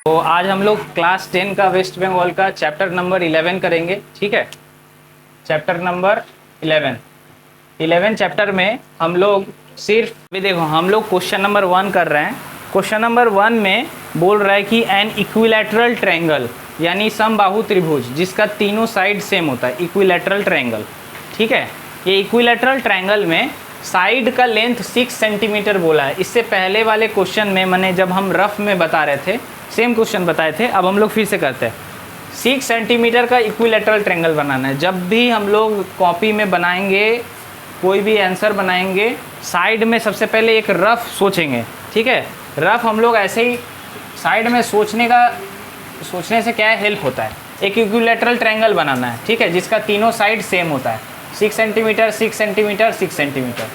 तो आज हम लोग क्लास 10 का वेस्ट बंगाल का चैप्टर नंबर 11 करेंगे। ठीक है, चैप्टर नंबर 11 चैप्टर में हम लोग सिर्फ भी देखो, हम लोग क्वेश्चन नंबर 1 कर रहे हैं। क्वेश्चन नंबर 1 में बोल रहा है कि एन इक्विलैटरल ट्रायंगल यानी समबाहु त्रिभुज जिसका तीनों साइड सेम होता है, इक्विलैटरल ट्रायंगल। ठीक है, ये इक्विलैटरल ट्रायंगल में साइड का लेंथ 6 सेंटीमीटर बोला है। इससे पहले वाले क्वेश्चन में मैंने जब हम रफ में बता रहे थे, सेम क्वेश्चन बताए थे, अब हम लोग फिर से करते हैं। 6 सेंटीमीटर का इक्विलैटरल ट्रायंगल बनाना है। जब भी हम लोग कॉपी में बनाएंगे, कोई भी आंसर बनाएंगे, साइड में सबसे पहले एक रफ सोचेंगे। ठीक है, रफ हम लोग ऐसे ही साइड में सोचने से क्या है, हेल्प होता है। एक इक्विलैटरल ट्रायंगल बनाना है, ठीक है, जिसका तीनों साइड सेम होता है, 6 सेंटीमीटर 6 सेंटीमीटर 6 सेंटीमीटर।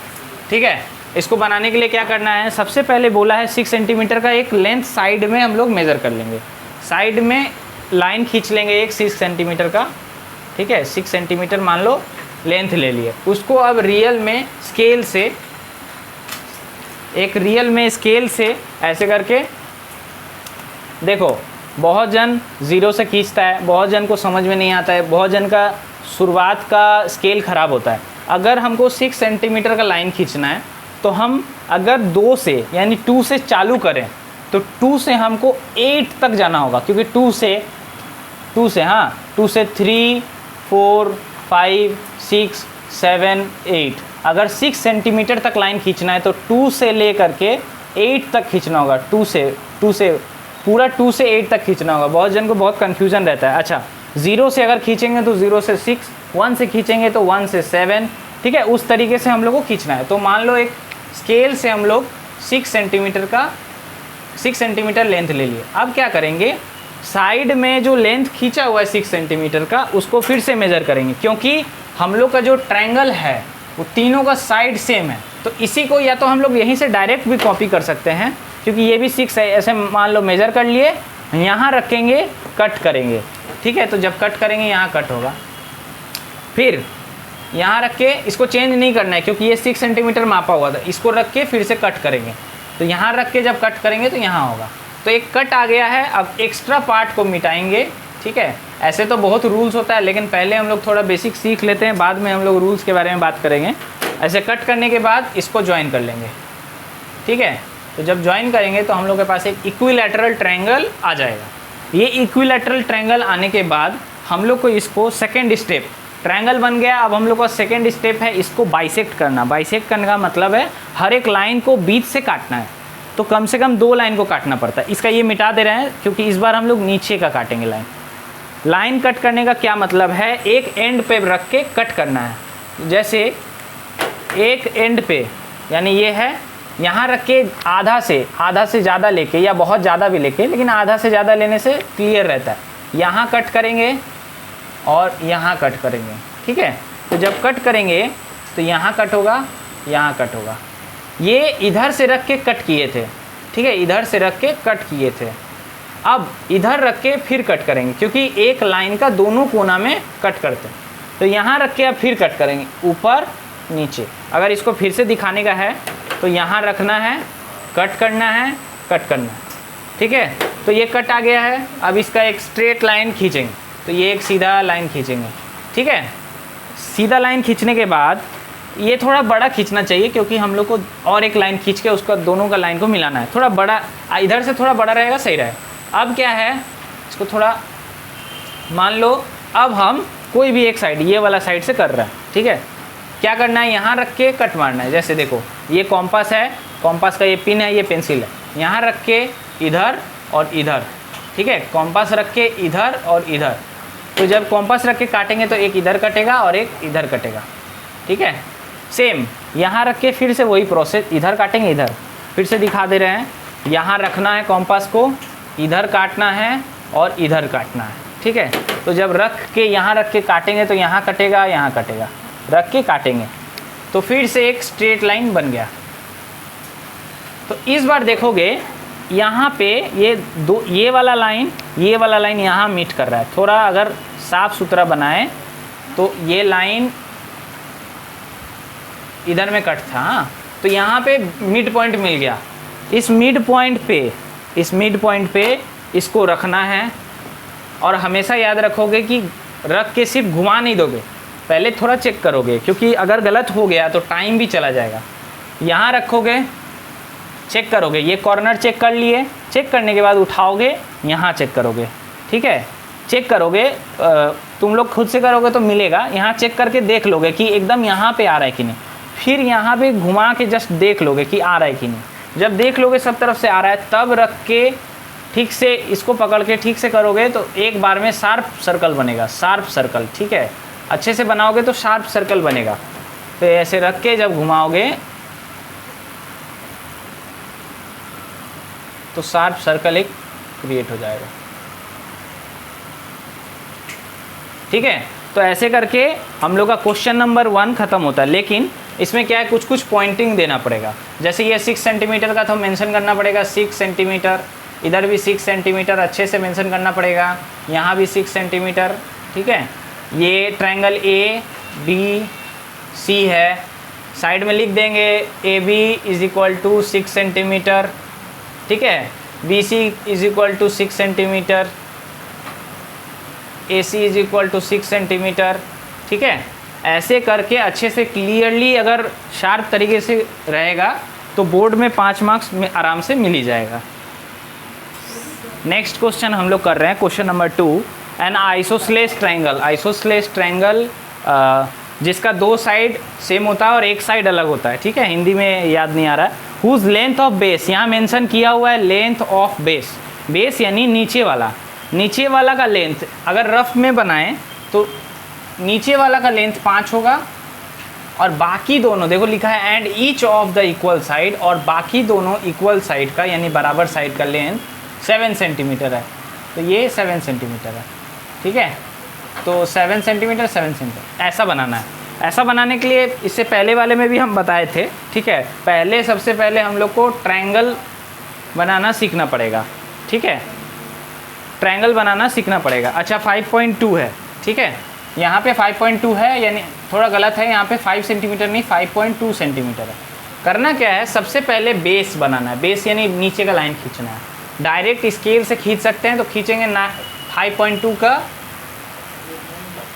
ठीक है, इसको बनाने के लिए क्या करना है, सबसे पहले बोला है 6 सेंटीमीटर का एक लेंथ साइड में हम लोग मेज़र कर लेंगे। साइड में लाइन खींच लेंगे एक 6 सेंटीमीटर का। ठीक है, 6 सेंटीमीटर मान लो लेंथ ले लिए। उसको अब रियल में स्केल से ऐसे करके देखो, बहुत जन ज़ीरो से खींचता है, बहुत जन को समझ में नहीं आता है, बहुत जन का शुरुआत का स्केल ख़राब होता है। अगर हमको 6 सेंटीमीटर का लाइन खींचना है तो हम अगर 2 से यानी 2 से चालू करें तो 2 से हमको 8 तक जाना होगा, क्योंकि 2 से 3 4 5 6 7 8। अगर 6 सेंटीमीटर तक लाइन खींचना है तो 2 से ले करके 8 तक खींचना होगा। 2 से पूरा 2 से 8 तक खींचना होगा। बहुत जन को बहुत कन्फ्यूज़न रहता है। अच्छा, 0 से अगर खींचेंगे तो 0 से 6, 1 से खींचेंगे तो 1 से 7। ठीक है, उस तरीके से हम लोग को खींचना है। तो मान लो एक स्केल से हम लोग 6 सेंटीमीटर लेंथ ले लिए। अब क्या करेंगे, साइड में जो लेंथ खींचा हुआ है 6 सेंटीमीटर का, उसको फिर से मेज़र करेंगे, क्योंकि हम लोग का जो ट्रायंगल है वो तीनों का साइड सेम है। तो इसी को या तो हम लोग यहीं से डायरेक्ट भी कॉपी कर सकते हैं, क्योंकि ये भी 6 है। ऐसे मान लो मेज़र कर लिए, यहाँ रखेंगे, कट करेंगे। ठीक है, तो जब कट करेंगे यहाँ कट होगा, फिर यहाँ रख के इसको चेंज नहीं करना है, क्योंकि ये 6 सेंटीमीटर मापा हुआ था। इसको रख के फिर से कट करेंगे, तो यहाँ रख के जब कट करेंगे तो यहाँ होगा। तो एक कट आ गया है। अब एक्स्ट्रा पार्ट को मिटाएंगे। ठीक है, ऐसे तो बहुत रूल्स होता है, लेकिन पहले हम लोग थोड़ा बेसिक सीख लेते हैं, बाद में हम लोग रूल्स के बारे में बात करेंगे। ऐसे कट करने के बाद इसको ज्वाइन कर लेंगे। ठीक है, तो जब ज्वाइन करेंगे तो हम लोग के पास एक इक्विलैटरल ट्रायंगल आ जाएगा। ये इक्विलैटरल ट्रायंगल आने के बाद हम लोग को इसको सेकेंड स्टेप, ट्रायंगल बन गया। अब हम लोग का सेकेंड स्टेप है इसको बाइसेक्ट करना। बाइसेक्ट करने का मतलब है हर एक लाइन को बीच से काटना है। तो कम से कम 2 लाइन को काटना पड़ता है। इसका ये मिटा दे रहे हैं, क्योंकि इस बार हम लोग नीचे का काटेंगे लाइन कट करने का क्या मतलब है, एक एंड पे रख के कट करना है। जैसे एक एंड पे, यानी ये है, यहाँ रख के आधा से ज़्यादा लेके, या बहुत ज़्यादा भी लेके, लेकिन आधा से ज़्यादा लेने से क्लियर रहता है। यहाँ कट करेंगे और यहाँ कट करेंगे। ठीक है, तो जब कट करेंगे तो यहाँ कट होगा, यहाँ कट होगा। ये इधर से रख के कट किए थे। ठीक है, इधर से रख के कट किए थे। अब इधर रख के फिर कट करेंगे, क्योंकि एक लाइन का दोनों कोना में कट करते हैं। तो यहाँ रख के अब फिर कट करेंगे, ऊपर नीचे। अगर इसको फिर से दिखाने का है तो यहाँ रखना है, कट करना है, कट करना है। ठीक है, तो ये कट आ गया है। अब इसका एक स्ट्रेट लाइन खींचेंगे, तो ये एक सीधा लाइन खींचेंगे। ठीक है, सीधा लाइन खींचने के बाद ये थोड़ा बड़ा खींचना चाहिए, क्योंकि हम लोग को और एक लाइन खींच के उसका दोनों का लाइन को मिलाना है। थोड़ा बड़ा, इधर से थोड़ा बड़ा रहेगा, सही रहेगा। अब क्या है, इसको थोड़ा मान लो, अब हम कोई भी एक साइड, ये वाला साइड से कर रहा है। ठीक है, क्या करना है, यहाँ रख के कट मारना है। जैसे देखो, ये कॉम्पास है, कॉम्पास का ये पिन है, ये पेंसिल है, यहाँ रख के इधर और इधर। ठीक है, कॉम्पास रख के इधर और इधर। तो जब कॉम्पास रख के काटेंगे तो एक इधर कटेगा और एक इधर कटेगा। ठीक है, सेम यहाँ रख के फिर से वही प्रोसेस, इधर काटेंगे, इधर। फिर से दिखा दे रहे हैं, यहाँ रखना है कॉम्पास को, इधर काटना है और इधर काटना है। ठीक है, तो जब रख के यहाँ रख के काटेंगे तो यहाँ कटेगा, यहाँ कटेगा, रख के काटेंगे तो फिर से एक स्ट्रेट लाइन बन गया। तो इस बार देखोगे यहाँ पे ये वाला लाइन यहाँ मीट कर रहा है। थोड़ा अगर साफ सुथरा बनाए तो ये लाइन इधर में कट था, तो यहाँ पे मिड पॉइंट मिल गया। इस मिड पॉइंट पे इसको रखना है, और हमेशा याद रखोगे कि रख के सिर्फ घुमा नहीं दोगे, पहले थोड़ा चेक करोगे, क्योंकि अगर गलत हो गया तो टाइम भी चला जाएगा। यहाँ रखोगे, चेक करोगे, ये कॉर्नर चेक कर लिए, चेक करने के बाद उठाओगे, यहाँ चेक करोगे, ठीक है, चेक करोगे, तुम लोग खुद से करोगे तो मिलेगा, यहाँ चेक करके देख लोगे कि एकदम यहाँ पे आ रहा है कि नहीं, फिर यहाँ पे घुमा के जस्ट देख लोगे कि आ रहा है कि नहीं। जब देख लोगे सब तरफ से आ रहा है, तब रख के ठीक से इसको पकड़ के ठीक से करोगे तो एक बार में शार्प सर्कल बनेगा, शार्प सर्कल, ठीक है, अच्छे से बनाओगे तो शार्प सर्कल बनेगा। तो ऐसे रख के जब घुमाओगे तो शार्प सर्कल एक क्रिएट हो जाएगा, ठीक है। तो ऐसे करके हम लोग का क्वेश्चन नंबर 1 ख़त्म होता है। लेकिन इसमें क्या है, कुछ कुछ पॉइंटिंग देना पड़ेगा। जैसे ये 6 सेंटीमीटर का तो मेंशन करना पड़ेगा 6 सेंटीमीटर, इधर भी 6 सेंटीमीटर अच्छे से मेंशन करना पड़ेगा, यहाँ भी 6 सेंटीमीटर, ठीक है। ये ट्रायंगल ए बी सी है, साइड में लिख देंगे A B is equal to 6 centimetre, ठीक है, B C is equal to 6 centimetre, A C is equal to 6 centimetre, ठीक है। ऐसे करके अच्छे से क्लियरली अगर शार्प तरीके से रहेगा तो बोर्ड में 5 मार्क्स में आराम से मिल ही जाएगा। नेक्स्ट क्वेश्चन हम लोग कर रहे हैं, question number 2, N isosceles triangle. Isosceles triangle जिसका 2 साइड सेम होता है और एक साइड अलग होता है, ठीक है, हिंदी में याद नहीं आ रहा है। हुज लेंथ ऑफ बेस, यहाँ मेंशन किया हुआ है लेंथ ऑफ बेस, बेस यानी नीचे वाला, नीचे वाला का लेंथ अगर रफ में बनाएं तो नीचे वाला का लेंथ 5 होगा, और बाकी दोनों देखो लिखा है and each of the equal side, और बाकी दोनों इक्वल साइड का यानी बराबर साइड का लेंथ 7 सेंटीमीटर है। तो ये 7 सेंटीमीटर है, ठीक है। तो 7 सेंटीमीटर 7 सेंटीमीटर ऐसा बनाना है। ऐसा बनाने के लिए इससे पहले वाले में भी हम बताए थे, ठीक है। पहले सबसे पहले हम लोग को ट्रायंगल बनाना सीखना पड़ेगा, ठीक है, ट्रायंगल बनाना सीखना पड़ेगा। अच्छा 5.2 है, ठीक है, यहाँ पे 5.2 है, यानी थोड़ा गलत है, यहाँ पे 5 सेंटीमीटर नहीं 5.2 सेंटीमीटर है। करना क्या है, सबसे पहले बेस बनाना है, बेस यानी नीचे का लाइन खींचना है। डायरेक्ट स्केल से खींच सकते हैं तो खींचेंगे ना,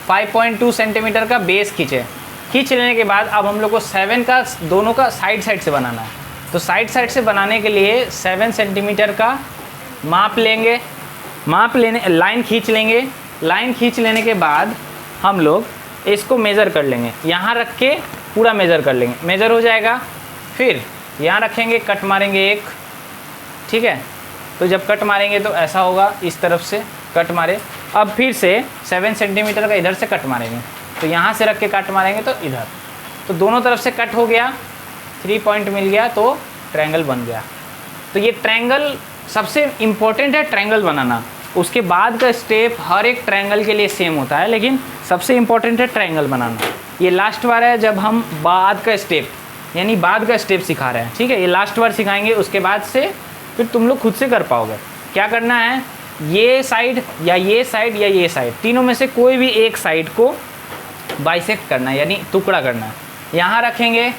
5.2 सेंटीमीटर का बेस खींच लेने के बाद अब हम लोग को 7 का दोनों का साइड से बनाना है। तो साइड से बनाने के लिए 7 सेंटीमीटर का माप लेंगे, लाइन खींच लेंगे। लाइन खींच लेने के बाद हम लोग इसको मेज़र कर लेंगे, यहाँ रख के पूरा मेज़र कर लेंगे, मेज़र हो जाएगा। फिर यहाँ रखेंगे, कट मारेंगे एक, ठीक है। तो जब कट मारेंगे तो ऐसा होगा, इस तरफ से कट मारे। अब फिर से 7 सेंटीमीटर का इधर से कट मारेंगे, तो यहाँ से रख के कट मारेंगे तो इधर, तो दोनों तरफ से कट हो गया, 3 पॉइंट मिल गया, तो ट्रायंगल बन गया। तो ये ट्रायंगल सबसे इम्पोर्टेंट है, ट्रायंगल बनाना। उसके बाद का स्टेप हर एक ट्रायंगल के लिए सेम होता है, लेकिन सबसे इम्पोर्टेंट है ट्रायंगल बनाना। ये लास्ट बार है जब हम बाद का स्टेप यानी बाद का स्टेप सिखा रहे हैं, ठीक है। ये लास्ट बार सिखाएंगे, उसके बाद से फिर तुम लोग खुद से कर पाओगे। क्या करना है, ये साइड या ये साइड या ये साइड, तीनों में से कोई भी एक साइड को बाइसेक्ट करना है, यानी टुकड़ा करना है। यहाँ रखेंगे,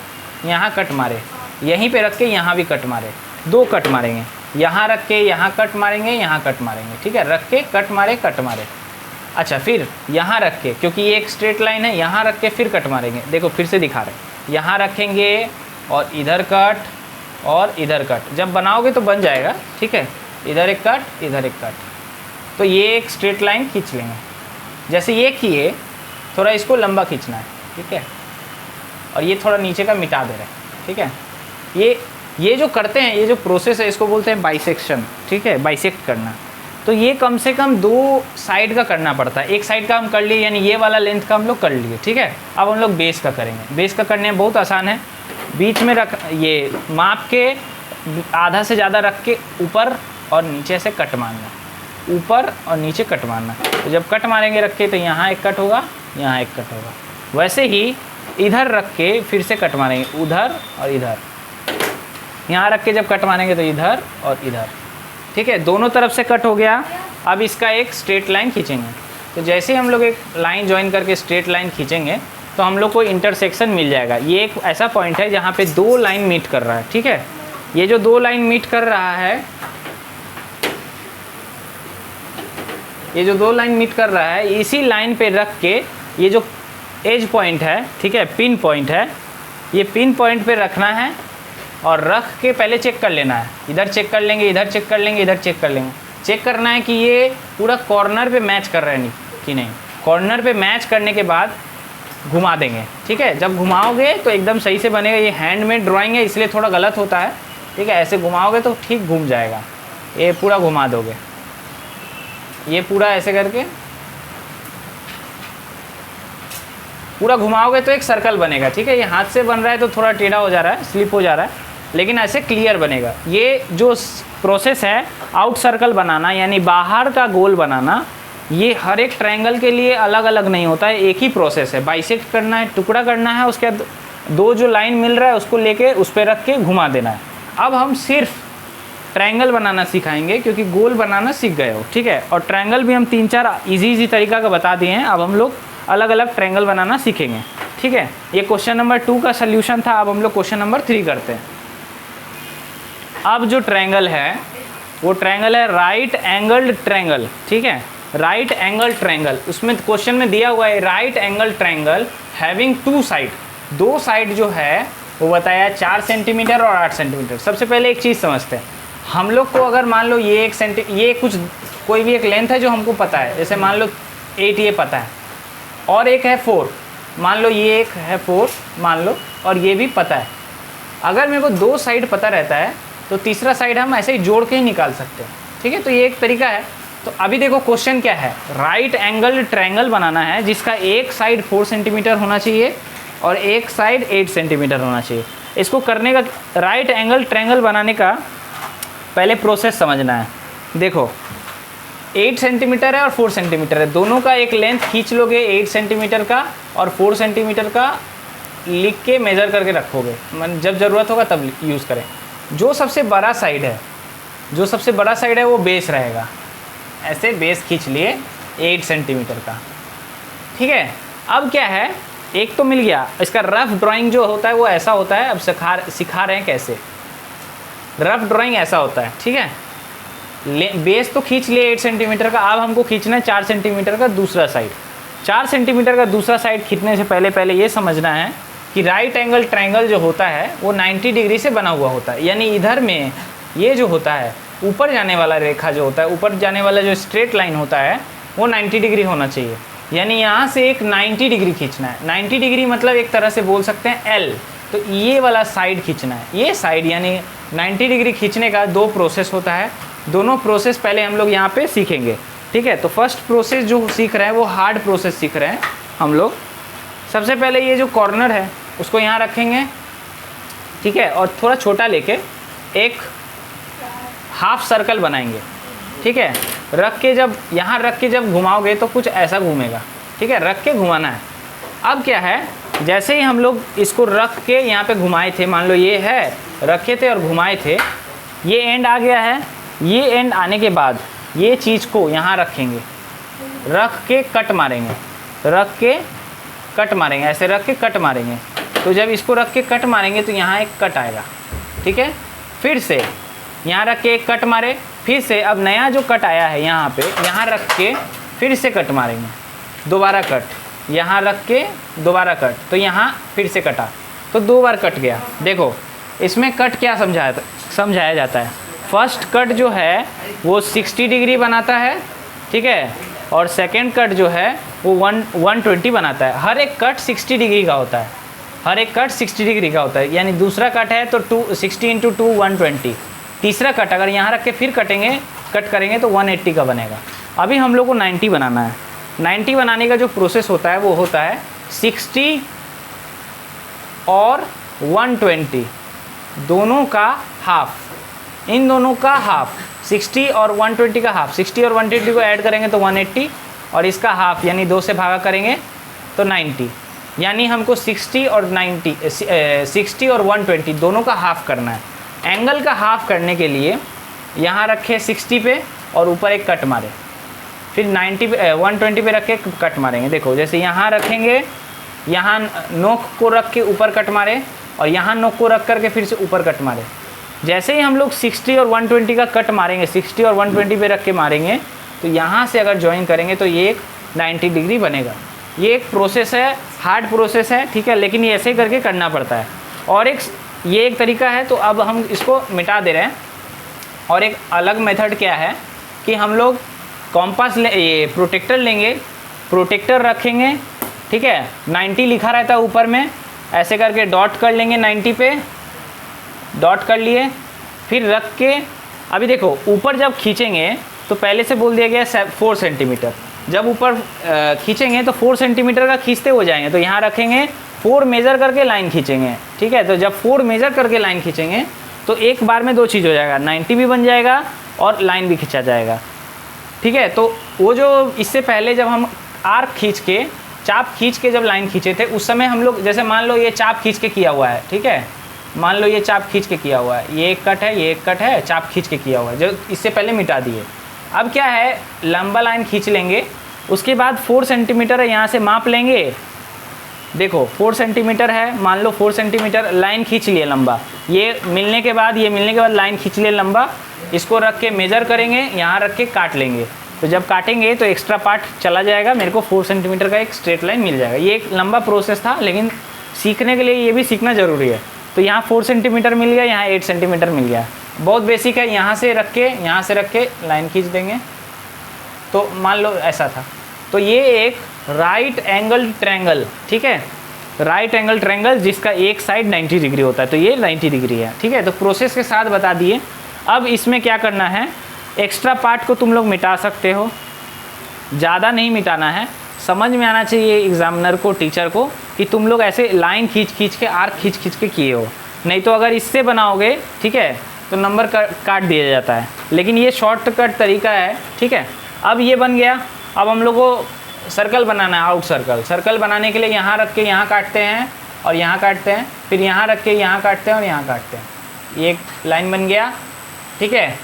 यहाँ कट मारे, यहीं पे रख के यहाँ भी कट मारे, 2 कट मारेंगे, यहाँ रख के यहाँ कट मारेंगे, यहाँ कट मारेंगे, ठीक है, रख के कट मारे कट मारे। अच्छा फिर यहाँ रख के, क्योंकि ये एक स्ट्रेट लाइन है, यहाँ रख के फिर कट मारेंगे। देखो फिर से दिखा रहे हैं, यहाँ रखेंगे और इधर कट और इधर कट। जब बनाओगे तो बन जाएगा, ठीक है, इधर एक कट इधर एक कट। तो ये एक स्ट्रेट लाइन खींच लेंगे, जैसे ये किए, थोड़ा इसको लंबा खींचना है, ठीक है, और ये थोड़ा नीचे का मिटा दे रहे हैं, ठीक है। ये जो करते हैं, ये जो प्रोसेस है, इसको बोलते हैं बाइसेक्शन, ठीक है, बाइसेक्ट करना। तो ये कम से कम 2 साइड का करना पड़ता है। एक साइड का हम कर लिए, यानी ये वाला लेंथ का हम लोग कर लिए, ठीक है। अब हम लोग बेस का करेंगे। बेस का करने में बहुत आसान है, बीच में रख, ये माप के आधा से ज़्यादा रख के ऊपर और नीचे से कट मारना, ऊपर और नीचे कट मारना। तो जब कट मारेंगे रख के तो यहाँ एक कट होगा, यहाँ एक कट होगा। वैसे ही इधर रख के फिर से कट मारेंगे, उधर और इधर। यहाँ रख के जब कट मारेंगे तो इधर और इधर, ठीक है, दोनों तरफ से कट हो गया। अब इसका एक स्ट्रेट लाइन खींचेंगे। तो जैसे हम लोग एक लाइन ज्वाइन करके स्ट्रेट लाइन खींचेंगे तो हम लोग को इंटरसेक्शन मिल जाएगा। ये एक ऐसा पॉइंट है जहाँ पे 2 लाइन मीट कर रहा है, ठीक है। ये जो 2 लाइन मीट कर रहा है, ये जो 2 लाइन मीट कर रहा है, इसी लाइन पे रख के ये जो एज पॉइंट है, ठीक है, पिन पॉइंट है, ये पिन पॉइंट पे रखना है और रख के पहले चेक कर लेना है। इधर चेक कर लेंगे, इधर चेक कर लेंगे, इधर चेक कर लेंगे। चेक करना है कि ये पूरा कॉर्नर पे मैच कर रहा है नहीं कि नहीं। कॉर्नर पे मैच करने के बाद घुमा देंगे, ठीक है। जब घुमाओगे तो एकदम सही से बनेगा। ये हैंडमेड ड्राइंग है इसलिए थोड़ा गलत होता है, ठीक है। ऐसे घुमाओगे तो ठीक घूम जाएगा। ये पूरा घुमा दोगे, ये पूरा ऐसे करके पूरा घुमाओगे तो एक सर्कल बनेगा, ठीक है। ये हाथ से बन रहा है तो थोड़ा टेढ़ा हो जा रहा है, स्लिप हो जा रहा है, लेकिन ऐसे क्लियर बनेगा। ये जो प्रोसेस है आउट सर्कल बनाना, यानी बाहर का गोल बनाना, ये हर एक ट्रायंगल के लिए अलग अलग नहीं होता है, एक ही प्रोसेस है। बाइसेक्ट करना है, टुकड़ा करना है, उसके बाद 2 जो लाइन मिल रहा है उसको लेके उस पर रख के घुमा देना है। अब हम सिर्फ ट्रायंगल बनाना सिखाएंगे क्योंकि गोल बनाना सीख गए हो, ठीक है। और ट्रायंगल भी हम 3-4 इजी तरीका का बता दिए हैं। अब हम लोग अलग अलग ट्रायंगल बनाना सीखेंगे, ठीक है। ये क्वेश्चन नंबर 2 का सोल्यूशन था। अब हम लोग क्वेश्चन नंबर 3 करते हैं। अब जो ट्रायंगल है वो ट्रायंगल है राइट एंगल्ड ट्रायंगल, ठीक है। राइट एंगल ट्रायंगल, उसमें क्वेश्चन में दिया हुआ है right angle triangle having 2 side. 2 side जो है वो बताया 4 सेंटीमीटर और 8 सेंटीमीटर। सबसे पहले एक चीज़ समझते हैं। हम लोग को अगर मान लो ये ये कुछ कोई भी एक लेंथ है जो हमको पता है, जैसे मान लो 8 ये पता है और एक है 4, मान लो ये एक है 4 मान लो, और ये भी पता है। अगर मेरे को 2 साइड पता रहता है तो तीसरा साइड हम ऐसे ही जोड़ के ही निकाल सकते हैं, ठीक है। तो ये एक तरीका है। तो अभी देखो क्वेश्चन क्या है, राइट एंगल ट्रायंगल बनाना है जिसका एक साइड 4 सेंटीमीटर होना चाहिए और एक साइड 8 सेंटीमीटर होना चाहिए। इसको करने का, राइट एंगल ट्रायंगल बनाने का पहले प्रोसेस समझना है। देखो 8 सेंटीमीटर है और 4 सेंटीमीटर है, दोनों का एक लेंथ खींच लोगे 8 सेंटीमीटर का और 4 सेंटीमीटर का लिख के मेज़र करके रखोगे, जब ज़रूरत होगा तब यूज़ करें। जो सबसे बड़ा साइड है वो बेस रहेगा। ऐसे बेस खींच लिए 8 सेंटीमीटर का, ठीक है। अब क्या है, एक तो मिल गया। इसका रफ ड्राइंग जो होता है वो ऐसा होता है। अब सिखा रहे हैं कैसे। रफ ड्राइंग ऐसा होता है, ठीक है। बेस तो खींच लिए 8 सेंटीमीटर का। अब हमको खींचना है 4 सेंटीमीटर का दूसरा साइड। 4 सेंटीमीटर का दूसरा साइड खींचने से पहले ये समझना है कि राइट एंगल ट्रायंगल जो होता है वो 90 डिग्री से बना हुआ होता है। यानी इधर में ये जो होता है ऊपर जाने वाला रेखा जो होता है, ऊपर जाने वाला जो स्ट्रेट लाइन होता है वो 90 डिग्री होना चाहिए। यानी यहाँ से एक 90 डिग्री खींचना है। 90 डिग्री मतलब एक तरह से बोल सकते हैं L। तो ये वाला साइड खींचना है, ये साइड यानी 90 डिग्री खींचने का 2 प्रोसेस होता है। दोनों प्रोसेस पहले हम लोग यहाँ पे सीखेंगे, ठीक है। तो फर्स्ट प्रोसेस जो सीख रहे हैं वो हार्ड प्रोसेस सीख रहे हैं हम लोग। सबसे पहले ये जो कॉर्नर है उसको यहाँ रखेंगे, ठीक है, और थोड़ा छोटा लेके एक हाफ सर्कल बनाएंगे, ठीक है। रख के जब यहाँ रख के जब घुमाओगे तो कुछ ऐसा घूमेगा, ठीक है। रख के घुमाना है। अब क्या है, जैसे ही हम लोग इसको रख के यहाँ पे घुमाए थे, मान लो ये है, रखे थे और घुमाए थे, ये एंड आ गया है। ये एंड आने के बाद ये चीज़ को यहाँ रखेंगे, रख के कट मारेंगे, रख के कट मारेंगे, ऐसे रख के कट मारेंगे। तो जब इसको रख के कट मारेंगे तो यहाँ एक कट आएगा, ठीक है। फिर से यहाँ रख के एक कट मारे, फिर से अब नया जो कट आया है यहाँ पे, यहाँ रख के फिर से कट मारेंगे, दोबारा कट, यहाँ रख के दोबारा कट, तो यहाँ फिर से कटा, तो 2 बार कट गया। देखो इसमें कट क्या समझाया जाता है। फर्स्ट कट जो है वो 60 डिग्री बनाता है, ठीक है, और सेकेंड कट जो है वो 120 बनाता है। हर एक कट 60 डिग्री का होता है, हर एक कट 60 डिग्री का होता है। यानी दूसरा कट है तो 60 × 2 120। तीसरा कट अगर यहाँ रख के फिर कट करेंगे तो 180 का बनेगा। अभी हम लोग को 90 बनाना है। 90 बनाने का जो प्रोसेस होता है वो होता है 60 और 120 दोनों का हाफ, इन दोनों का हाफ, 60 और 120 का हाफ। 60 और 120 को ऐड करेंगे तो 180 और इसका हाफ यानी 2 से भागा करेंगे तो 90। यानी हमको 60 और 120 दोनों का हाफ करना है। एंगल का हाफ करने के लिए यहाँ रखे 60 पे और ऊपर एक कट मारे, फिर 120 पे रख के कट मारेंगे। देखो जैसे यहाँ रखेंगे, यहाँ नोक को रख के ऊपर कट मारे और यहाँ नोक को रख करके फिर से ऊपर कट मारे। जैसे ही हम लोग 60 और 120 का कट मारेंगे, 60 और 120 पे रख के मारेंगे तो यहाँ से अगर ज्वाइन करेंगे तो ये एक 90 डिग्री बनेगा। ये एक प्रोसेस है, हार्ड प्रोसेस है, ठीक है, लेकिन ये ऐसे करके करना पड़ता है। और ये एक तरीका है, तो अब हम इसको मिटा दे रहे हैं। और एक अलग मेथड क्या है कि हम लोग कॉम्पास ये प्रोटेक्टर लेंगे, प्रोटेक्टर रखेंगे, ठीक है, 90 लिखा रहता है ऊपर में, ऐसे करके डॉट कर लेंगे 90 पे, डॉट कर लिए, फिर रख के अभी देखो ऊपर जब खींचेंगे तो पहले से बोल दिया गया 4 सेंटीमीटर, जब ऊपर खींचेंगे तो 4 सेंटीमीटर का खींचते हो जाएंगे, तो यहाँ रखेंगे 4 मेज़र करके लाइन खींचेंगे, ठीक है। तो जब 4 मेज़र करके लाइन खींचेंगे तो एक बार में 2 चीज़ हो जाएगा, 90 भी बन जाएगा और लाइन भी खींचा जाएगा, ठीक है। तो वो जो इससे पहले जब हम आर्क खींच के, चाप खींच के जब लाइन खींचे थे, उस समय हम लोग जैसे मान लो ये चाप खींच के किया हुआ है, ठीक है, मान लो ये चाप खींच के किया हुआ है, ये एक कट है, ये एक कट है, चाप खींच के किया हुआ है, जो इससे पहले मिटा दिए। अब क्या है, लंबा लाइन खींच लेंगे, उसके बाद 4 सेंटीमीटर है, यहाँ से माप लेंगे, देखो 4 सेंटीमीटर है, मान लो 4 सेंटीमीटर लाइन खींच लिए लंबा, ये मिलने के बाद लाइन खींच लिए लंबा, इसको रख के मेज़र करेंगे, यहाँ रख के काट लेंगे, तो जब काटेंगे तो एक्स्ट्रा पार्ट चला जाएगा, मेरे को 4 सेंटीमीटर का एक स्ट्रेट लाइन मिल जाएगा। ये एक लंबा प्रोसेस था, लेकिन सीखने के लिए ये भी सीखना ज़रूरी है। तो यहाँ 4 सेंटीमीटर मिल गया, यहाँ 8 सेंटीमीटर मिल गया, बहुत बेसिक है। यहाँ से रख के लाइन खींच देंगे, तो मान लो ऐसा था, तो ये एक राइट एंगल ट्रायंगल, ठीक है, राइट एंगल ट्रायंगल जिसका एक साइड 90 डिग्री होता है, तो ये 90 डिग्री है, ठीक है। तो प्रोसेस के साथ बता दिए। अब इसमें क्या करना है, एक्स्ट्रा पार्ट को तुम लोग मिटा सकते हो, ज़्यादा नहीं मिटाना है, समझ में आना चाहिए एग्जामिनर को, टीचर को, कि तुम लोग ऐसे लाइन खींच के, आर्क खींच के किए हो, नहीं तो अगर इससे बनाओगे, ठीक है, तो नंबर काट दिया जाता है। लेकिन ये शॉर्टकट तरीका है, ठीक है। अब ये बन गया, अब हम लोग को सर्कल बनाना है, आउट सर्कल। सर्कल बनाने के लिए यहाँ रख के यहाँ काटते हैं और यहाँ काटते हैं, फिर यहाँ रख के यहाँ काटते हैं और यहाँ काटते हैं, ये एक लाइन बन गया, ठीक है।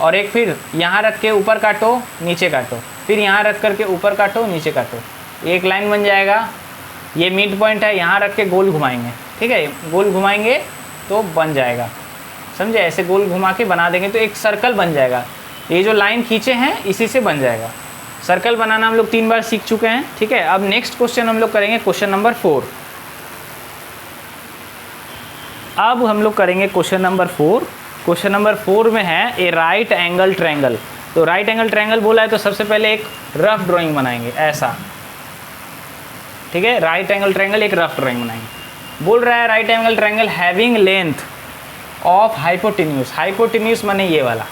और एक फिर यहाँ रख के ऊपर काटो, नीचे काटो, फिर यहाँ रख करके ऊपर काटो, नीचे काटो, एक लाइन बन जाएगा। ये मिड पॉइंट है, यहाँ रख के गोल घुमाएंगे, ठीक है, गोल घुमाएंगे तो बन जाएगा, समझे, ऐसे गोल घुमा के बना देंगे तो एक सर्कल बन जाएगा। ये जो लाइन खींचे हैं इसी से बन जाएगा। सर्कल बनाना हम लोग 3 बार सीख चुके हैं, ठीक है। अब नेक्स्ट क्वेश्चन हम लोग करेंगे क्वेश्चन नंबर 4। अब हम लोग करेंगे क्वेश्चन नंबर 4। क्वेश्चन नंबर 4 में है ए राइट एंगल ट्रायंगल। तो राइट एंगल ट्रायंगल बोला है तो सबसे पहले एक रफ ड्राइंग बनाएंगे, ऐसा, ठीक है, राइट एंगल ट्रायंगल एक रफ ड्राइंग बनाएंगे। बोल रहा है right angle triangle having length of hypotenuse. Hypotenuse माने ये वाला,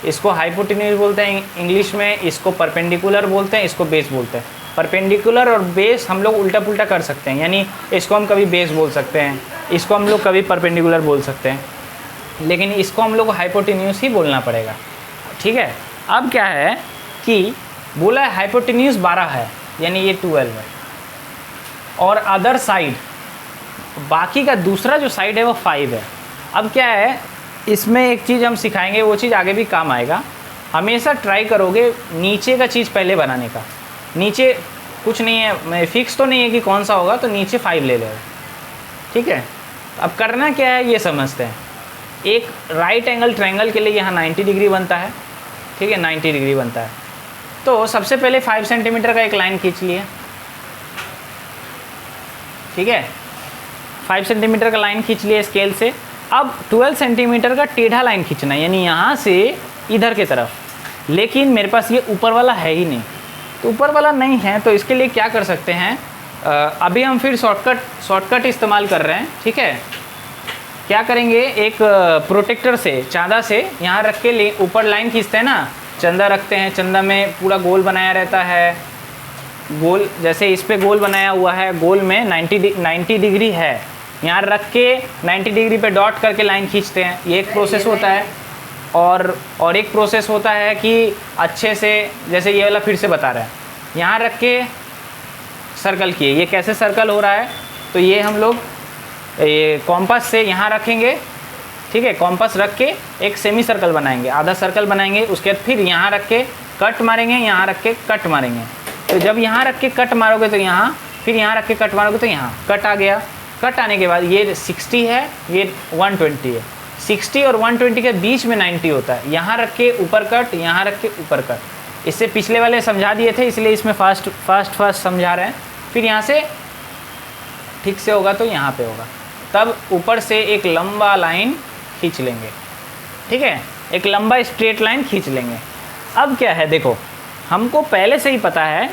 इसको हाइपोटेन्यूज बोलते हैं इंग्लिश में, इसको परपेंडिकुलर बोलते हैं, इसको बेस बोलते हैं। परपेंडिकुलर और बेस हम लोग उल्टा पुल्टा कर सकते हैं, यानी इसको हम कभी बेस बोल सकते हैं, इसको हम लोग कभी परपेंडिकुलर बोल सकते हैं, लेकिन इसको हम लोग को हाइपोटेन्यूज ही बोलना पड़ेगा, ठीक है। अब क्या है कि बोला है हाइपोटेन्यूज 12 है, यानी ये 12 है, और अदर साइड, बाकी का दूसरा जो साइड है वो 5 है। अब क्या है, इसमें एक चीज़ हम सिखाएंगे, वो चीज़ आगे भी काम आएगा। हमेशा ट्राई करोगे नीचे का चीज़ पहले बनाने का। नीचे कुछ नहीं है, फिक्स तो नहीं है कि कौन सा होगा, तो नीचे 5 ले लो, ठीक है। अब करना क्या है ये समझते हैं। एक राइट एंगल ट्रायंगल के लिए यहाँ 90 डिग्री बनता है, ठीक है, 90 डिग्री बनता है। तो सबसे पहले 5 सेंटीमीटर का एक लाइन खींच लिए, ठीक है, 5 सेंटीमीटर का लाइन खींच लिए स्केल से। अब 12 सेंटीमीटर का टेढ़ा लाइन खींचना है, यानी यहाँ से इधर की तरफ। लेकिन मेरे पास ये ऊपर वाला है ही नहीं, तो ऊपर वाला नहीं है, तो इसके लिए क्या कर सकते हैं, अभी हम फिर शॉर्टकट इस्तेमाल कर रहे हैं, ठीक है। क्या करेंगे, एक प्रोटेक्टर से, चांदा से यहाँ रख के ऊपर लाइन खींचते हैं ना, चंदा रखते हैं, चंदा में पूरा गोल बनाया रहता है, गोल जैसे इस पे गोल बनाया हुआ है, गोल में 90 डिग्री है, यहाँ रख के 90 डिग्री पे डॉट करके लाइन खींचते हैं, ये एक प्रोसेस होता है। और एक प्रोसेस होता है कि अच्छे से, जैसे ये वाला फिर से बता रहा है, यहाँ रख के सर्कल किए, ये कैसे सर्कल हो रहा है, तो ये हम लोग ये कॉम्पास से यहाँ रखेंगे, ठीक है, कॉम्पास रख के एक सेमी सर्कल बनाएंगे, आधा सर्कल बनाएंगे, उसके बाद फिर यहाँ रख के कट मारेंगे, यहाँ रख के कट मारेंगे। तो जब यहाँ रख के कट मारोगे तो यहाँ, फिर यहाँ रख के कट मारोगे तो यहाँ कट आ गया। कट आने के बाद ये 60 है, ये 120 है, 60 और 120 के बीच में 90 होता है, यहाँ रख के ऊपर कट, यहाँ रख के ऊपर कट, इससे पिछले वाले समझा दिए थे, इसलिए इसमें फास्ट समझा रहे हैं। फिर यहाँ से ठीक से होगा तो यहाँ पे होगा, तब ऊपर से एक लंबा लाइन खींच लेंगे, ठीक है, एक लंबा स्ट्रेट लाइन खींच लेंगे। अब क्या है, देखो हमको पहले से ही पता है,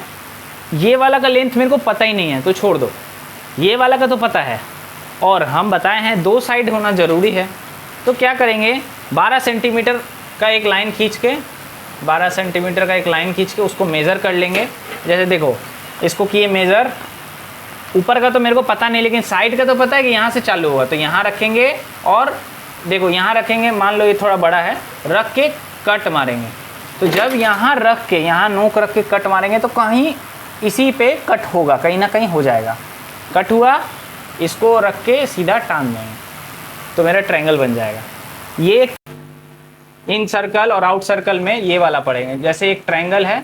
ये वाला का लेंथ मेरे को पता ही नहीं है तो छोड़ दो, ये वाला का तो पता है, और हम बताए हैं 2 साइड होना ज़रूरी है। तो क्या करेंगे, 12 सेंटीमीटर का एक लाइन खींच के, 12 सेंटीमीटर का एक लाइन खींच के उसको मेज़र कर लेंगे। जैसे देखो इसको किए मेज़र, ऊपर का तो मेरे को पता नहीं, लेकिन साइड का तो पता है कि यहाँ से चालू होगा, तो यहाँ रखेंगे और देखो यहाँ रखेंगे, मान लो ये थोड़ा बड़ा है, रख के कट मारेंगे। तो जब यहाँ रख के, यहाँ नोक रख के कट मारेंगे तो कहीं इसी पे कट होगा, कहीं ना कहीं हो जाएगा। कट हुआ, इसको रख के सीधा टान देंगे तो मेरा ट्रायंगल बन जाएगा। ये इन सर्कल और आउट सर्कल में ये वाला पढ़ेंगे। जैसे एक ट्रायंगल है,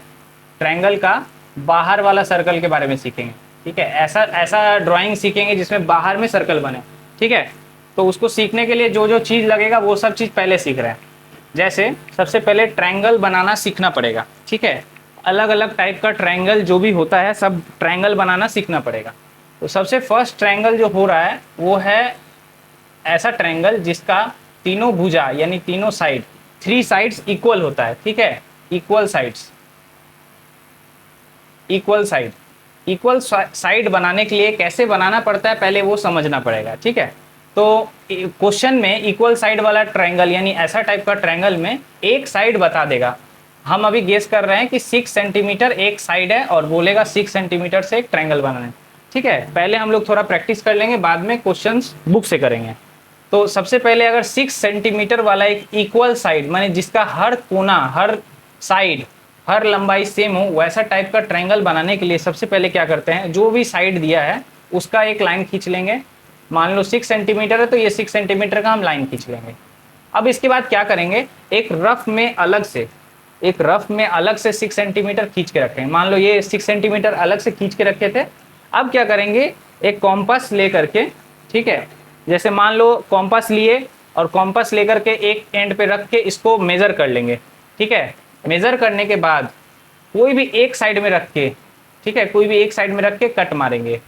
ट्रायंगल का बाहर वाला सर्कल के बारे में सीखेंगे, ठीक है। ऐसा ड्राइंग सीखेंगे जिसमें बाहर में सर्कल बने, ठीक है। तो उसको सीखने के लिए जो जो चीज़ लगेगा वो सब चीज़ पहले सीख रहे हैं। जैसे सबसे पहले ट्रायंगल बनाना सीखना पड़ेगा, ठीक है। अलग अलग टाइप का ट्रायंगल जो भी होता है, सब ट्रायंगल बनाना सीखना पड़ेगा। तो सबसे फर्स्ट ट्रायंगल जो हो रहा है वो है ऐसा ट्रायंगल जिसका तीनों भुजा यानी तीनों साइड, 3 साइड्स इक्वल होता है, ठीक है। इक्वल साइड्स, इक्वल साइड बनाने के लिए कैसे बनाना पड़ता है पहले वो समझना पड़ेगा, ठीक है। तो क्वेश्चन में इक्वल साइड वाला ट्रायंगल यानी ऐसा टाइप का ट्रायंगल में एक साइड बता देगा। हम अभी गेस कर रहे हैं कि 6 सेंटीमीटर एक साइड है और बोलेगा 6 सेंटीमीटर से एक ट्रायंगल बनाना है, ठीक है। पहले हम लोग थोड़ा प्रैक्टिस कर लेंगे, बाद में क्वेश्चंस बुक से करेंगे। तो सबसे पहले अगर 6 सेंटीमीटर वाला एक इक्वल साइड माने जिसका हर कोना, हर साइड, हर लंबाई सेम हो, वैसा टाइप का ट्रायंगल बनाने के लिए सबसे पहले क्या करते हैं, जो भी साइड दिया है उसका एक लाइन खींच लेंगे। मान लो 6 सेंटीमीटर है तो ये 6 सेंटीमीटर का हम लाइन खींच लेंगे। अब इसके बाद क्या करेंगे, एक रफ में अलग से 6 सेंटीमीटर खींच के रखें। मान लो ये 6 सेंटीमीटर अलग से खींच के रखे थे। अब क्या करेंगे, एक कॉम्पास ले करके, ठीक है, जैसे मान लो कॉम्पास लिए और कॉम्पास लेकर के एक एंड पे रख के इसको मेज़र कर लेंगे, ठीक है। मेज़र करने के बाद कोई भी एक साइड में रख के, ठीक है, कोई भी एक साइड में रख के कट मारेंगे।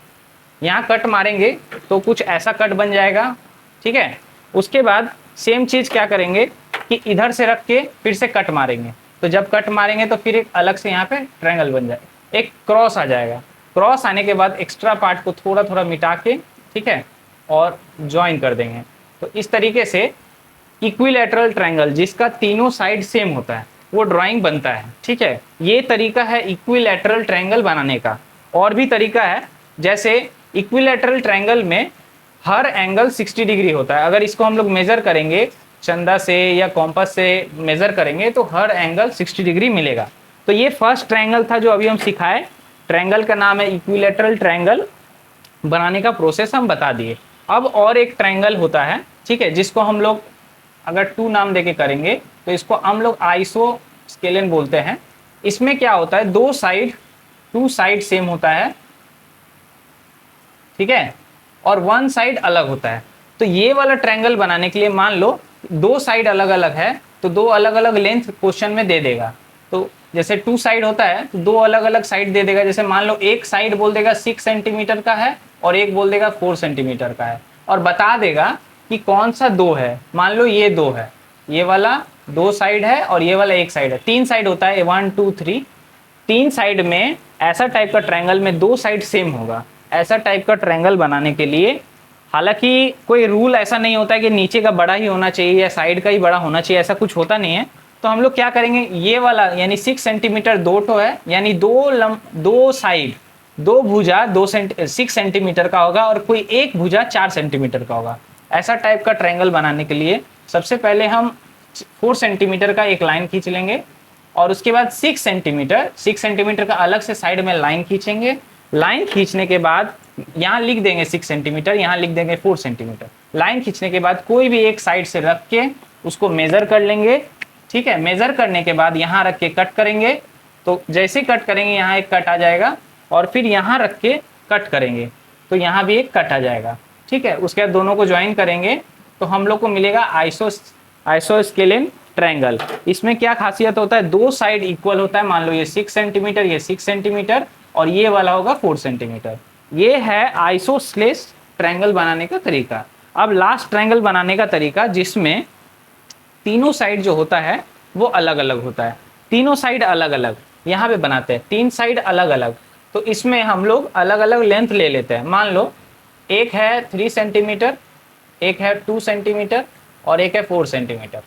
यहाँ कट मारेंगे तो कुछ ऐसा कट बन जाएगा, ठीक है। उसके बाद सेम चीज़ क्या करेंगे कि इधर से रख के फिर से कट मारेंगे। तो जब कट मारेंगे तो फिर एक अलग से यहाँ पे ट्रायंगल बन जाएगा, एक क्रॉस आ जाएगा। क्रॉस आने के बाद एक्स्ट्रा पार्ट को थोड़ा थोड़ा मिटा के, ठीक है, और ज्वाइन कर देंगे। तो इस तरीके से इक्विलैटरल ट्रायंगल जिसका तीनों साइड सेम होता है वो ड्राइंग बनता है, ठीक है। ये तरीका है इक्विलैटरल ट्रायंगल बनाने का। और भी तरीका है, जैसे इक्विलैटरल ट्रायंगल में हर एंगल 60 डिग्री होता है। अगर इसको हम लोग मेज़र करेंगे चंदा से या कॉम्पास से मेज़र करेंगे तो हर एंगल 60 डिग्री मिलेगा। तो ये फर्स्ट ट्रायंगल था जो अभी हम सिखाए। ट्रायंगल का नाम है इक्विलैटरल ट्रायंगल। बनाने का प्रोसेस हम बता दिए। अब और एक ट्रायंगल होता है, ठीक है, जिसको हम लोग अगर 2 नाम देके करेंगे तो इसको हम लोग आइसोस्केलेन बोलते हैं। इसमें क्या होता है, 2 साइड सेम होता है, ठीक है, और 1 साइड अलग होता है। तो ये वाला ट्रायंगल बनाने के लिए मान लो 2 साइड अलग अलग है तो 2 अलग अलग लेंथ क्वेश्चन में दे देगा। तो जैसे 2 साइड होता है तो 2 अलग अलग साइड दे देगा। जैसे मान लो एक साइड बोल देगा 6 सेंटीमीटर का है और एक बोल देगा 4 सेंटीमीटर का है, और बता देगा कि कौन सा 2 है। मान लो ये 2 है, ये वाला 2 साइड है और ये वाला 1 साइड है। 3 साइड होता है, 1 2 3। 3 साइड में ऐसा टाइप का ट्रायंगल में 2 साइड सेम होगा। ऐसा टाइप का ट्रायंगल बनाने के लिए हालांकि कोई रूल ऐसा नहीं होता है कि नीचे का बड़ा ही होना चाहिए या साइड का ही बड़ा होना चाहिए, ऐसा कुछ होता नहीं है। तो हम लोग क्या करेंगे, ये वाला यानी 6 सेंटीमीटर 2 ठो है, यानी 2 साइड 2 भुजा 6 सेंटीमीटर का होगा और कोई एक भुजा 4 सेंटीमीटर का होगा। ऐसा टाइप का ट्रायंगल बनाने के लिए सबसे पहले हम 4 सेंटीमीटर का एक लाइन खींच लेंगे और उसके बाद 6 सेंटीमीटर का अलग से साइड में लाइन खींचेंगे। लाइन खींचने के बाद यहाँ लिख देंगे 6 सेंटीमीटर, यहाँ लिख देंगे 4 सेंटीमीटर। लाइन खींचने के बाद कोई भी एक साइड से रख के उसको मेज़र कर लेंगे, ठीक है। मेज़र करने के बाद यहाँ रख के कट करेंगे। तो जैसे कट करेंगे यहाँ एक कट आ जाएगा और फिर यहाँ रख के कट करेंगे तो यहाँ भी एक कट आ जाएगा, ठीक है। उसके बाद दोनों को ज्वाइन करेंगे तो हम लोग को मिलेगा आइसोस्केलेन ट्रायंगल। इसमें क्या खासियत होता है, दो साइड इक्वल होता है। मान लो ये 6 सेंटीमीटर, ये 6 सेंटीमीटर और ये वाला होगा 4 सेंटीमीटर। ये है आइसोसेलेस ट्रायंगल बनाने का तरीका। अब लास्ट ट्रायंगल बनाने का तरीका जिसमें तीनों साइड जो होता है वो अलग अलग होता है। तीनों साइड अलग अलग यहाँ पे बनाते हैं, 3 साइड अलग अलग। तो इसमें हम लोग अलग अलग लेंथ ले लेते हैं। मान लो एक है 3 सेंटीमीटर, एक है 2 सेंटीमीटर और एक है 4 सेंटीमीटर।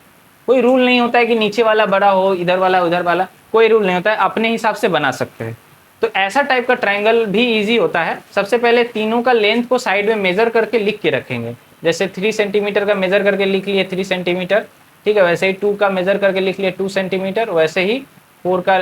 कोई रूल नहीं होता है कि नीचे वाला बड़ा हो, इधर वाला उधर वाला, कोई रूल नहीं होता है, अपने हिसाब से बना सकते हैं। तो ऐसा टाइप का ट्रायंगल भी इजी होता है। सबसे पहले तीनों का लेंथ को साइड में मेजर करके लिख के रखेंगे। जैसे 3 सेंटीमीटर का मेजर करके लिख लिए 3 सेंटीमीटर, ठीक है। वैसे ही 2 का मेजर करके लिख लिए 2 सेंटीमीटर, वैसे ही 4 का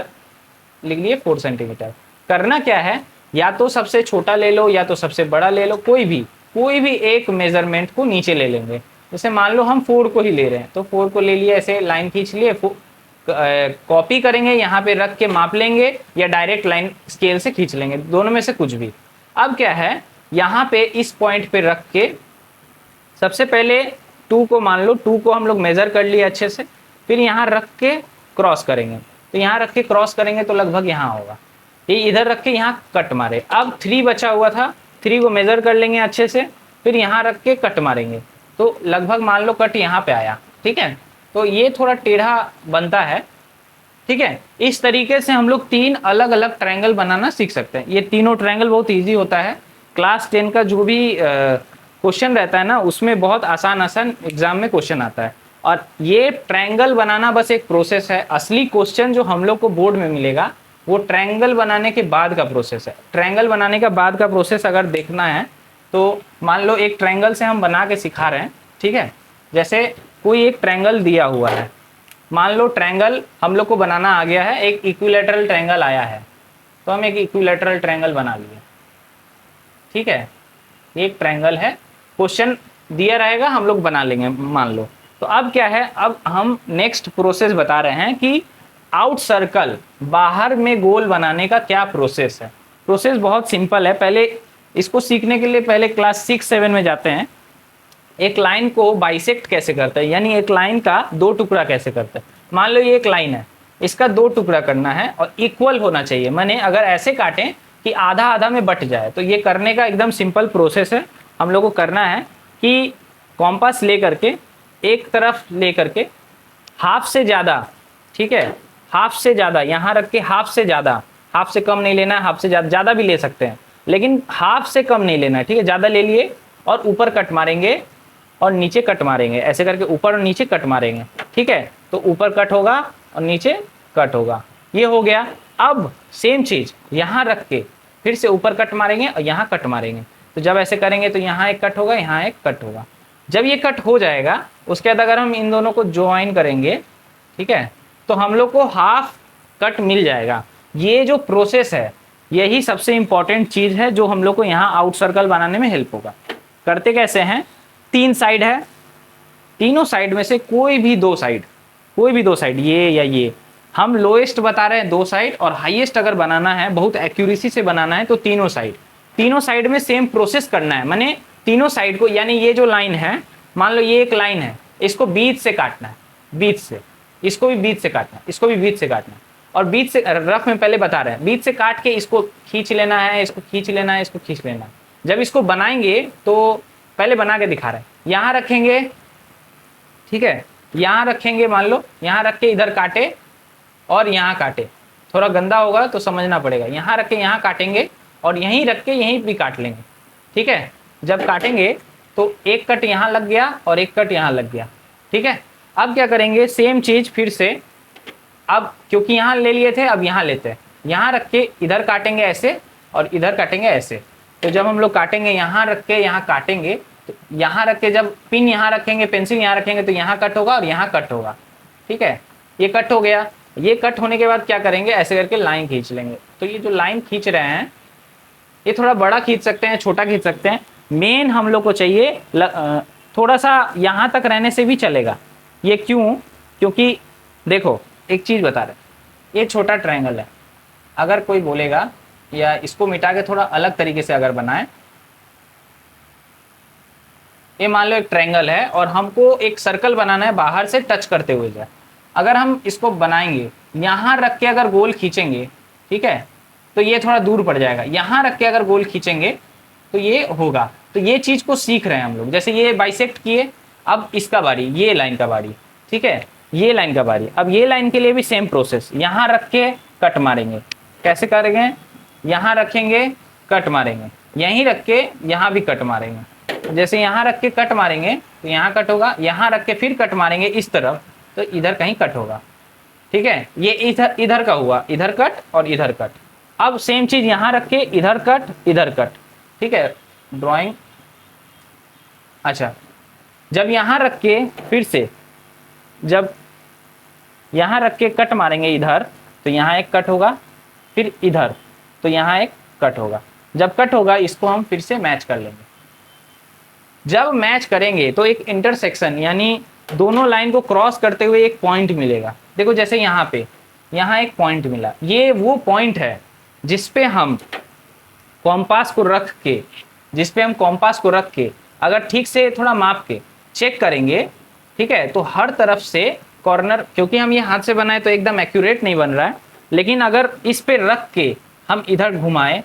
लिख लिए 4 सेंटीमीटर। करना क्या है, या तो सबसे छोटा ले लो या तो सबसे बड़ा ले लो, कोई भी एक मेजरमेंट को नीचे ले लेंगे। जैसे मान लो हम 4 को ही ले रहे हैं, तो 4 को ले लिए, ऐसे लाइन खींच लिए, कॉपी करेंगे, यहाँ पे रख के माप लेंगे या डायरेक्ट लाइन स्केल से खींच लेंगे, दोनों में से कुछ भी। अब क्या है, यहाँ पे इस पॉइंट पे रख के सबसे पहले 2 को, मान लो 2 को हम लोग मेजर कर लिए अच्छे से, फिर यहाँ रख के क्रॉस करेंगे। तो यहाँ रख के क्रॉस करेंगे तो लगभग यहाँ होगा, ये इधर रख के यहाँ कट मारे। अब 3 बचा हुआ था, 3 को मेजर कर लेंगे अच्छे से, फिर यहाँ रख के कट मारेंगे, तो लगभग मान लो कट यहाँ पे आया, ठीक है। तो ये थोड़ा टेढ़ा बनता है, ठीक है। इस तरीके से हम लोग 3 अलग अलग ट्रायंगल बनाना सीख सकते हैं। ये तीनों ट्रायंगल बहुत ईजी होता है। क्लास 10 का जो भी क्वेश्चन रहता है ना, उसमें बहुत आसान एग्जाम में क्वेश्चन आता है। और ये ट्रायंगल बनाना बस एक प्रोसेस है। असली क्वेश्चन जो हम लोग को बोर्ड में मिलेगा वो ट्रायंगल बनाने के बाद का प्रोसेस है। ट्रायंगल बनाने का बाद का प्रोसेस अगर देखना है तो मान लो एक ट्रायंगल से हम बना के सिखा रहे हैं, ठीक है। जैसे कोई एक ट्रायंगल दिया हुआ है, मान लो ट्रायंगल हम लोग को बनाना आ गया है, एक इक्विलैटरल ट्रायंगल आया है, तो हम एक इक्विलैटरल ट्रायंगल बना लिए, ठीक है। एक ट्रायंगल है, क्वेश्चन दिया रहेगा, हम लोग बना लेंगे मान लो। तो अब क्या है, अब हम नेक्स्ट प्रोसेस बता रहे हैं कि आउट सर्कल, बाहर में गोल बनाने का क्या प्रोसेस है। प्रोसेस बहुत सिंपल है। पहले इसको सीखने के लिए पहले क्लास 6-7 में जाते हैं। एक लाइन को बाइसेक्ट कैसे करते हैं, यानी एक लाइन का 2 टुकड़ा कैसे करते हैं। मान लो ये एक लाइन है, इसका 2 टुकड़ा करना है और इक्वल होना चाहिए। माने अगर ऐसे काटें कि आधा आधा में बट जाए, तो ये करने का एकदम सिंपल प्रोसेस है। हम लोग को करना है कि कॉम्पास ले करके एक तरफ ले करके हाफ से ज़्यादा, ठीक है, हाफ से ज़्यादा यहाँ रख के, हाफ से ज़्यादा, हाफ से कम नहीं लेना है, हाफ से ज़्यादा भी ले सकते हैं, लेकिन हाफ से कम नहीं लेना है, ठीक है। ज़्यादा ले लिए और ऊपर कट मारेंगे और नीचे कट मारेंगे, ऐसे करके ऊपर और नीचे कट मारेंगे, ठीक है। तो ऊपर कट होगा और नीचे कट होगा, ये हो गया। अब सेम चीज़ यहाँ रख के फिर से ऊपर कट मारेंगे और यहाँ कट मारेंगे। तो जब ऐसे करेंगे तो यहाँ एक कट होगा, यहाँ एक कट होगा। जब ये कट हो जाएगा उसके बाद अगर हम इन दोनों को ज्वाइन करेंगे, ठीक है, तो हम लोग को हाफ कट मिल जाएगा। ये जो प्रोसेस है यही सबसे इम्पॉर्टेंट चीज़ है जो हम लोग को यहाँ आउट सर्कल बनाने में हेल्प होगा। करते कैसे हैं, 3 साइड है, तीनों साइड में से कोई भी दो साइड, ये या ये, हम लोएस्ट बता रहे हैं 2 साइड, और हाईएस्ट अगर बनाना है, बहुत एक्यूरेसी से बनाना है, तो तीनों साइड में सेम प्रोसेस करना है। माने तीनों साइड को, यानी ये जो लाइन है, मान लो ये एक लाइन है, इसको बीच से काटना है, बीच से, इसको भी बीच से काटना है, इसको भी बीच से काटना है, और बीच से रफ में पहले बता रहे हैं, बीच से काट के इसको खींच लेना है, इसको खींच लेना है, इसको खींच लेना है। जब इसको बनाएंगे तो पहले बना के दिखा रहे हैं, यहाँ रखेंगे, ठीक है, यहाँ रखेंगे, मान लो यहाँ रख के इधर काटे और यहाँ काटे, थोड़ा गंदा होगा तो समझना पड़ेगा। यहाँ रख के यहाँ काटेंगे और यहीं रख के यहीं भी काट लेंगे, ठीक है। जब काटेंगे तो एक कट यहाँ लग गया और एक कट यहाँ लग गया, ठीक है। अब क्या करेंगे, सेम चीज़ फिर से, अब क्योंकि यहाँ ले लिए थे, अब यहाँ लेते हैं, यहाँ रख के इधर काटेंगे ऐसे और इधर काटेंगे ऐसे। तो जब हम लोग काटेंगे, यहाँ रख के यहाँ काटेंगे, तो यहाँ रख के जब पिन यहाँ रखेंगे, पेंसिल यहाँ रखेंगे, तो यहाँ कट होगा और यहाँ कट होगा, ठीक है। ये कट हो गया। ये कट होने के बाद क्या करेंगे, ऐसे करके लाइन खींच लेंगे। तो ये जो लाइन खींच रहे हैं, ये थोड़ा बड़ा खींच सकते हैं, छोटा खींच सकते हैं। मेन हम लोग को चाहिए थोड़ा सा यहाँ तक रहने से भी चलेगा। ये क्यों, क्योंकि देखो एक चीज़ बता रहे, ये छोटा ट्रायंगल है, अगर कोई बोलेगा या इसको मिटा के थोड़ा अलग तरीके से अगर बनाए, ये मान लो एक ट्रायंगल है और हमको एक सर्कल बनाना है बाहर से टच करते हुए जाए, अगर हम इसको बनाएंगे, यहाँ रख के अगर गोल खींचेंगे, ठीक है, तो ये थोड़ा दूर पड़ जाएगा। यहाँ रख के अगर गोल खींचेंगे तो ये होगा। तो ये चीज़ को सीख रहे हैं हम लोग। जैसे ये बाइसेक्ट किए, अब इसका बारी, ये लाइन का बारी, ठीक है, ये लाइन का बारी। अब ये लाइन के लिए भी सेम प्रोसेस, यहाँ रख के कट मारेंगे। कैसे करेंगे? यहाँ रखेंगे, कट मारेंगे, यहीं रख के यहाँ भी कट मारेंगे। जैसे यहाँ रख के कट मारेंगे तो यहाँ कट होगा, यहाँ रख के फिर कट मारेंगे इस तरफ तो इधर कहीं कट होगा, ठीक है। ये इधर का हुआ, इधर कट और इधर कट। अब सेम चीज यहाँ रख के इधर कट, इधर कट, ठीक है। ड्राइंग, अच्छा, जब यहाँ रख के फिर से, जब यहाँ रख के कट मारेंगे इधर तो यहाँ एक कट होगा, फिर इधर तो यहाँ एक कट होगा। जब कट होगा इसको हम फिर से मैच कर लेंगे। जब मैच करेंगे तो एक इंटरसेक्शन यानी दोनों लाइन को क्रॉस करते हुए एक पॉइंट मिलेगा। देखो जैसे यहाँ पे, यहाँ एक पॉइंट मिला, ये वो पॉइंट है जिस पे हम कॉम्पास को रख के, अगर ठीक से थोड़ा माप के चेक करेंगे, ठीक है, तो हर तरफ से कॉर्नर, क्योंकि हम ये हाथ से बनाए तो एकदम एक्यूरेट नहीं बन रहा है, लेकिन अगर इस पे रख के हम इधर घुमाएं,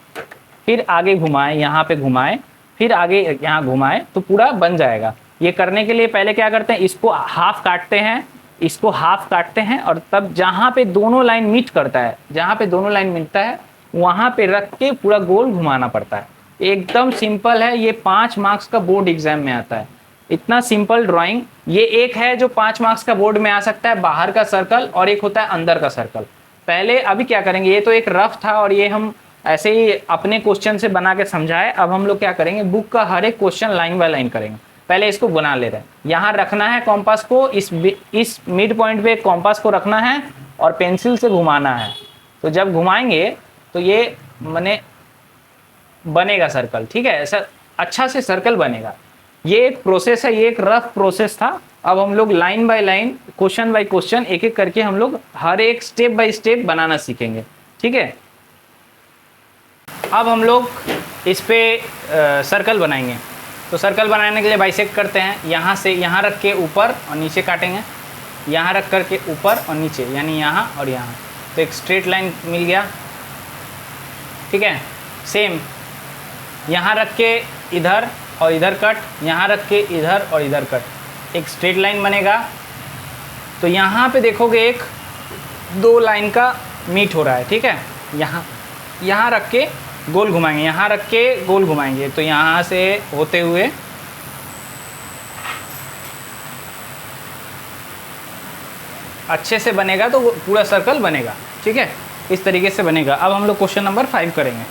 फिर आगे घुमाएं, यहाँ पे घुमाएं, फिर आगे यहाँ घुमाएं तो पूरा बन जाएगा। ये करने के लिए पहले क्या करते हैं, इसको हाफ काटते हैं, इसको हाफ काटते हैं, और तब जहाँ पे दोनों लाइन मीट करता है, जहाँ पे दोनों लाइन मिलता है वहाँ पे रख के पूरा गोल घुमाना पड़ता है। एकदम सिंपल है, ये 5 मार्क्स का बोर्ड एग्जाम में आता है। इतना सिंपल ड्राइंग। ये एक है जो 5 मार्क्स का बोर्ड में आ सकता है, बाहर का सर्कल, और एक होता है अंदर का सर्कल। पहले अभी क्या करेंगे, ये तो एक रफ था और ये हम ऐसे ही अपने क्वेश्चन से बना के समझाए। अब हम लोग क्या करेंगे, बुक का हर एक क्वेश्चन लाइन बाय लाइन करेंगे। पहले इसको बना ले रहे हैं, यहाँ रखना है कॉम्पास को, इस मिड पॉइंट पे कॉम्पास को रखना है और पेंसिल से घुमाना है। तो जब घुमाएंगे तो ये माने बनेगा सर्कल, ठीक है, ऐसा अच्छा से सर्कल बनेगा। ये एक प्रोसेस है, ये एक रफ प्रोसेस था। अब हम लोग line by line, question by question, एक एक करके हम लोग हर एक स्टेप बाय स्टेप बनाना सीखेंगे, ठीक है। अब हम लोग इस पे सर्कल बनाएंगे। तो सर्कल बनाने के लिए बाइसेक्ट करते हैं, यहाँ से यहाँ रख के ऊपर और नीचे काटेंगे, यहाँ रख कर के ऊपर और नीचे, यानी यहाँ और यहाँ, तो एक स्ट्रेट लाइन मिल गया, ठीक है। सेम यहाँ रख के इधर और इधर कट, यहाँ रख के इधर और इधर कट, एक स्ट्रेट लाइन बनेगा। तो यहाँ पे देखोगे एक 2 लाइन का मीट हो रहा है, ठीक है। यहाँ रख के गोल घुमाएंगे, यहाँ रख के गोल घुमाएंगे, तो यहाँ से होते हुए अच्छे से बनेगा तो पूरा सर्कल बनेगा, ठीक है, इस तरीके से बनेगा। अब हम लोग क्वेश्चन नंबर 5 करेंगे।